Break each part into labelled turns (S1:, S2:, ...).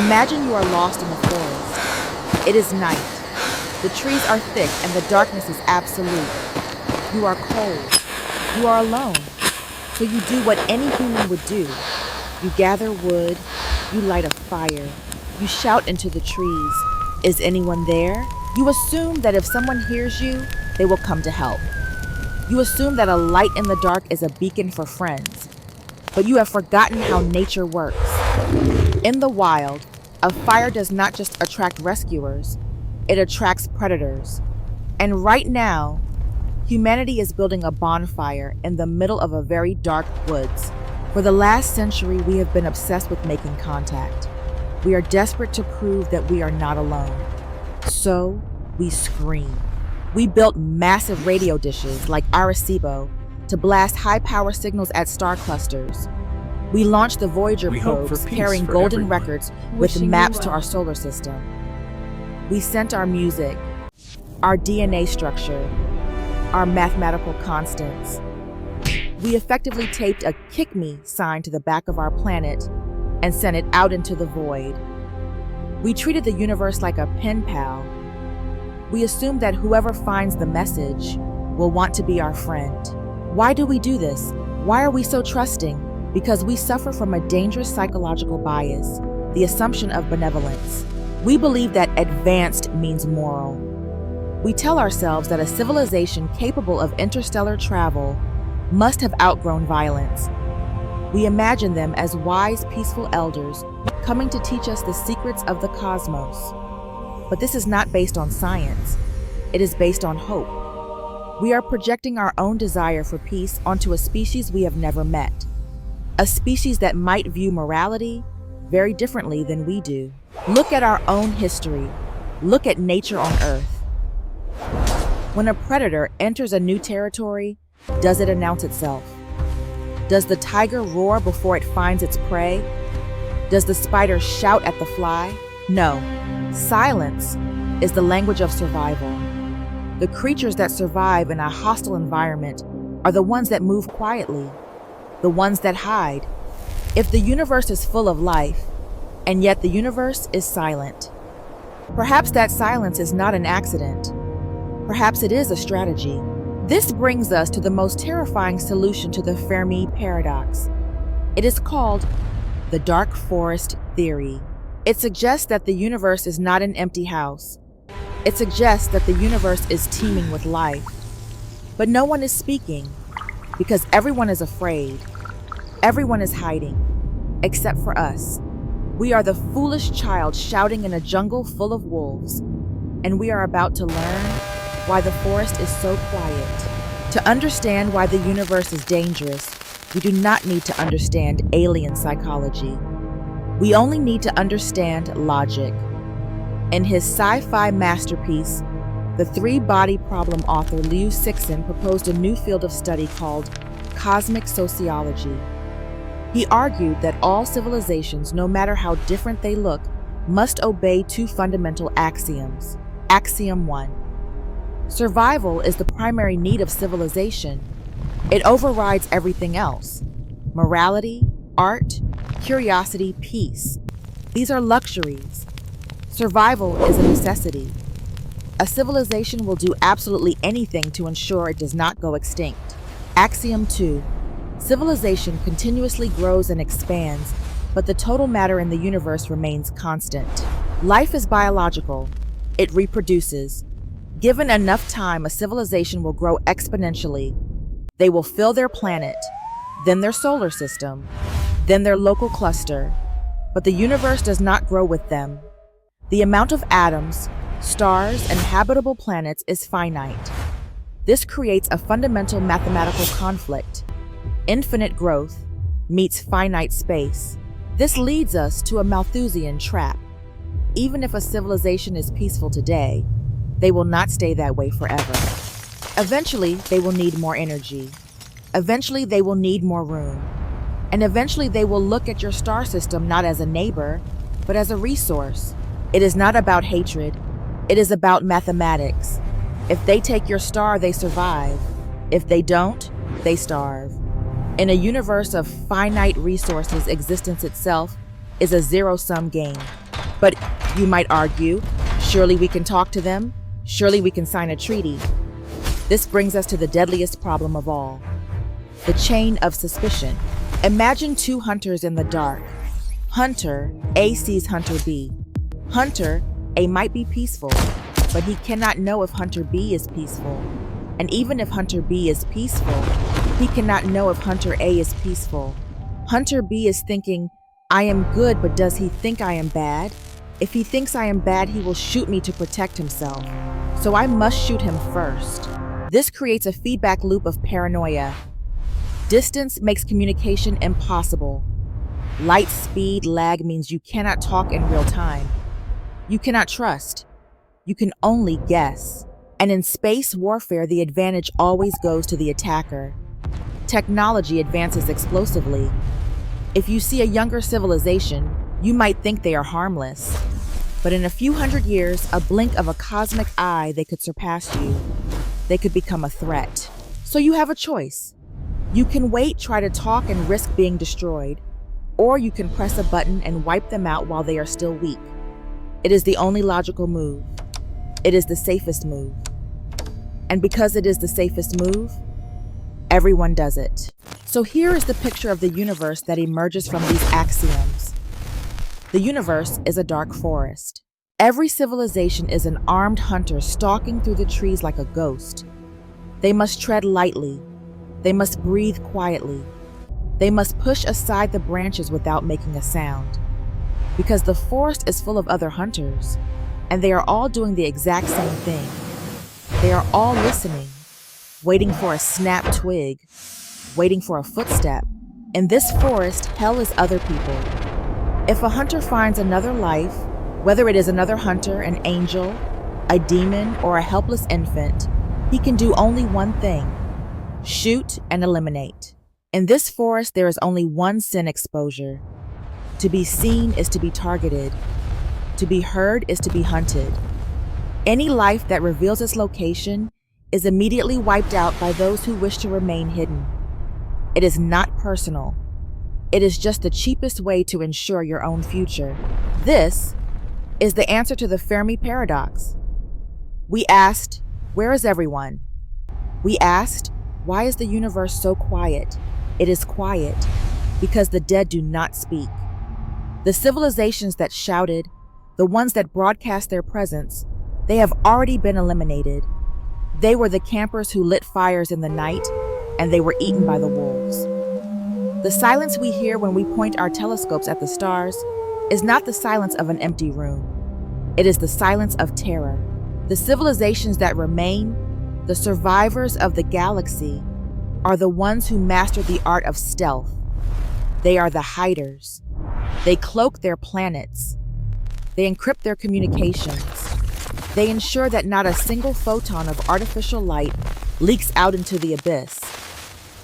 S1: Imagine you are lost in the forest. It is night. The trees are thick and the darkness is absolute. You are cold. You are alone. So you do what any human would do. You gather wood. You light a fire. You shout into the trees. Is anyone there? You assume that if someone hears you, they will come to help. You assume that a light in the dark is a beacon for friends. But you have forgotten how nature works. In the wild, a fire does not just attract rescuers, it attracts predators. And right now, humanity is building a bonfire in the middle of a very dark woods. For the last century, we have been obsessed with making contact. We are desperate to prove that we are not alone. So, we scream. We built massive radio dishes like Arecibo to blast high-power signals at star clusters. We launched the Voyager probes carrying golden records with maps to our solar system. We sent our music, our DNA structure, our mathematical constants. We effectively taped a "kick me" sign to the back of our planet and sent it out into the void. We treated the universe like a pen pal. We assumed that whoever finds the message will want to be our friend. Why do we do this? Why are we so trusting? Because we suffer from a dangerous psychological bias, the assumption of benevolence. We believe that advanced means moral. We tell ourselves that a civilization capable of interstellar travel must have outgrown violence. We imagine them as wise, peaceful elders coming to teach us the secrets of the cosmos. But this is not based on science. It is based on hope. We are projecting our own desire for peace onto a species we have never met. A species that might view morality very differently than we do. Look at our own history. Look at nature on Earth. When a predator enters a new territory, does it announce itself? Does the tiger roar before it finds its prey? Does the spider shout at the fly? No. Silence is the language of survival. The creatures that survive in a hostile environment are the ones that move quietly, the ones that hide. If the universe is full of life, and yet the universe is silent, perhaps that silence is not an accident. Perhaps it is a strategy. This brings us to the most terrifying solution to the Fermi paradox. It is called the dark forest theory. It suggests that the universe is not an empty house. It suggests that the universe is teeming with life. But no one is speaking because everyone is afraid. Everyone is hiding, except for us. We are the foolish child shouting in a jungle full of wolves, and we are about to learn why the forest is so quiet. To understand why the universe is dangerous, we do not need to understand alien psychology. We only need to understand logic. In his sci-fi masterpiece, the three-body problem author Liu Cixin proposed a new field of study called cosmic sociology. He argued that all civilizations, no matter how different they look, must obey two fundamental axioms. Axiom 1. Survival is the primary need of civilization. It overrides everything else. Morality, art, curiosity, peace. These are luxuries. Survival is a necessity. A civilization will do absolutely anything to ensure it does not go extinct. Axiom 2. Civilization continuously grows and expands, but the total matter in the universe remains constant. Life is biological. It reproduces. Given enough time, a civilization will grow exponentially. They will fill their planet, then their solar system, then their local cluster. But the universe does not grow with them. The amount of atoms, stars, and habitable planets is finite. This creates a fundamental mathematical conflict. Infinite growth meets finite space. This leads us to a Malthusian trap. Even if a civilization is peaceful today, they will not stay that way forever. Eventually, they will need more energy. Eventually, they will need more room. And eventually, they will look at your star system not as a neighbor, but as a resource. It is not about hatred. It is about mathematics. If they take your star, they survive. If they don't, they starve. In a universe of finite resources, existence itself is a zero-sum game. But you might argue, surely we can talk to them? Surely we can sign a treaty? This brings us to the deadliest problem of all, the chain of suspicion. Imagine two hunters in the dark. Hunter A sees Hunter B. Hunter A might be peaceful, but he cannot know if Hunter B is peaceful. And even if Hunter B is peaceful, he cannot know if Hunter A is peaceful. Hunter B is thinking, I am good, but does he think I am bad? If he thinks I am bad, he will shoot me to protect himself. So I must shoot him first. This creates a feedback loop of paranoia. Distance makes communication impossible. Light speed lag means you cannot talk in real time. You cannot trust. You can only guess. And in space warfare, the advantage always goes to the attacker. Technology advances explosively. If you see a younger civilization, you might think they are harmless. But in a few hundred years, a blink of a cosmic eye, they could surpass you. They could become a threat. So you have a choice. You can wait, try to talk, and risk being destroyed. Or you can press a button and wipe them out while they are still weak. It is the only logical move. It is the safest move. And because it is the safest move, everyone does it. So here is the picture of the universe that emerges from these axioms. The universe is a dark forest. Every civilization is an armed hunter stalking through the trees like a ghost. They must tread lightly. They must breathe quietly. They must push aside the branches without making a sound. Because the forest is full of other hunters, and they are all doing the exact same thing. They are all listening, waiting for a snapped twig, waiting for a footstep. In this forest, hell is other people. If a hunter finds another life, whether it is another hunter, an angel, a demon, or a helpless infant, he can do only one thing: shoot and eliminate. In this forest, there is only one sin exposure. To be seen is to be targeted. To be heard is to be hunted. Any life that reveals its location is immediately wiped out by those who wish to remain hidden. It is not personal. It is just the cheapest way to ensure your own future. This is the answer to the Fermi paradox. We asked, where is everyone? We asked, why is the universe so quiet? It is quiet because the dead do not speak. The civilizations that shouted, the ones that broadcast their presence, they have already been eliminated. They were the campers who lit fires in the night, and they were eaten by the wolves. The silence we hear when we point our telescopes at the stars is not the silence of an empty room. It is the silence of terror. The civilizations that remain, the survivors of the galaxy, are the ones who mastered the art of stealth. They are the hiders. They cloak their planets. They encrypt their communications. They ensure that not a single photon of artificial light leaks out into the abyss.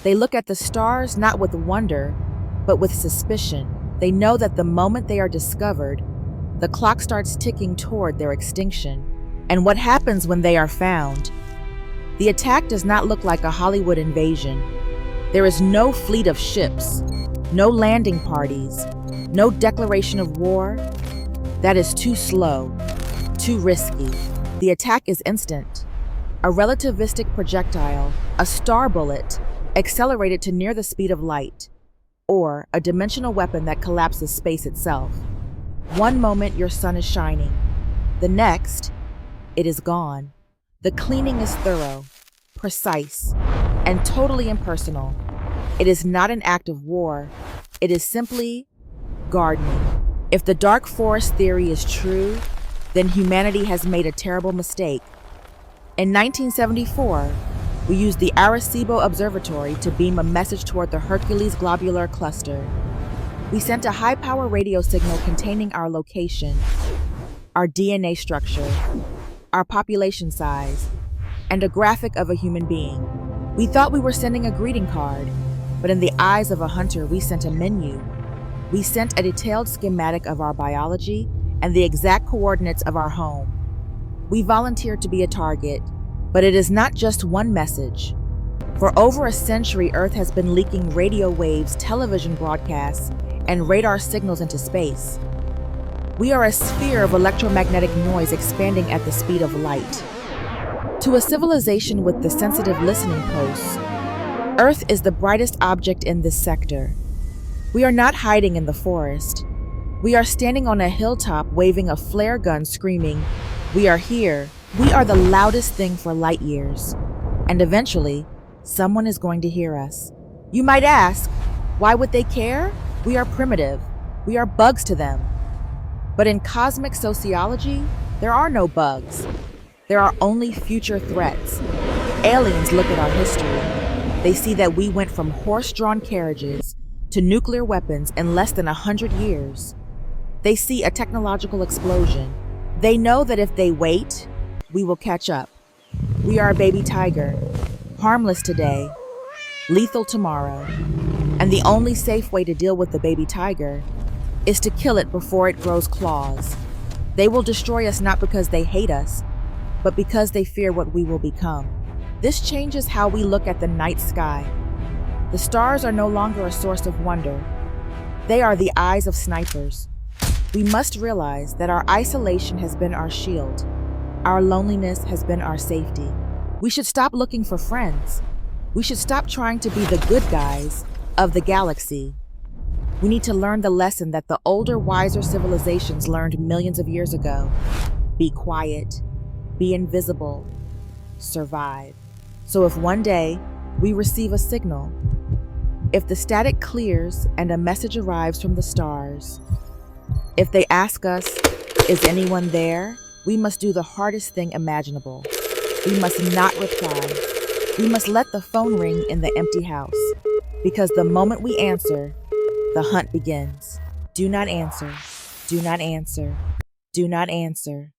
S1: They look at the stars not with wonder, but with suspicion. They know that the moment they are discovered, the clock starts ticking toward their extinction. And what happens when they are found? The attack does not look like a Hollywood invasion. There is no fleet of ships, no landing parties, no declaration of war. That is too slow, too risky. The attack is instant. A relativistic projectile, a star bullet, accelerated to near the speed of light, or a dimensional weapon that collapses space itself. One moment your sun is shining. The next, it is gone. The cleaning is thorough, precise, and totally impersonal. It is not an act of war. It is simply gardening. If the dark forest theory is true, then humanity has made a terrible mistake. In 1974, we used the Arecibo Observatory to beam a message toward the Hercules globular cluster. We sent a high-power radio signal containing our location, our DNA structure, our population size, and a graphic of a human being. We thought we were sending a greeting card, but in the eyes of a hunter, we sent a menu. We sent a detailed schematic of our biology and the exact coordinates of our home. We volunteered to be a target, but it is not just one message. For over a century, Earth has been leaking radio waves, television broadcasts, and radar signals into space. We are a sphere of electromagnetic noise expanding at the speed of light. To a civilization with the sensitive listening posts, Earth is the brightest object in this sector. We are not hiding in the forest. We are standing on a hilltop waving a flare gun screaming, "We are here." We are the loudest thing for light years. And eventually, someone is going to hear us. You might ask, why would they care? We are primitive. We are bugs to them. But in cosmic sociology, there are no bugs. There are only future threats. Aliens look at our history. They see that we went from horse-drawn carriages to nuclear weapons in less than 100 years. They see a technological explosion. They know that if they wait, we will catch up. We are a baby tiger, harmless today, lethal tomorrow. And the only safe way to deal with the baby tiger is to kill it before it grows claws. They will destroy us not because they hate us, but because they fear what we will become. This changes how we look at the night sky. The stars are no longer a source of wonder. They are the eyes of snipers. We must realize that our isolation has been our shield. Our loneliness has been our safety. We should stop looking for friends. We should stop trying to be the good guys of the galaxy. We need to learn the lesson that the older, wiser civilizations learned millions of years ago. Be quiet, be invisible, survive. So if one day we receive a signal, if the static clears and a message arrives from the stars, if they ask us, is anyone there? We must do the hardest thing imaginable. We must not reply. We must let the phone ring in the empty house. Because the moment we answer, the hunt begins. Do not answer. Do not answer. Do not answer.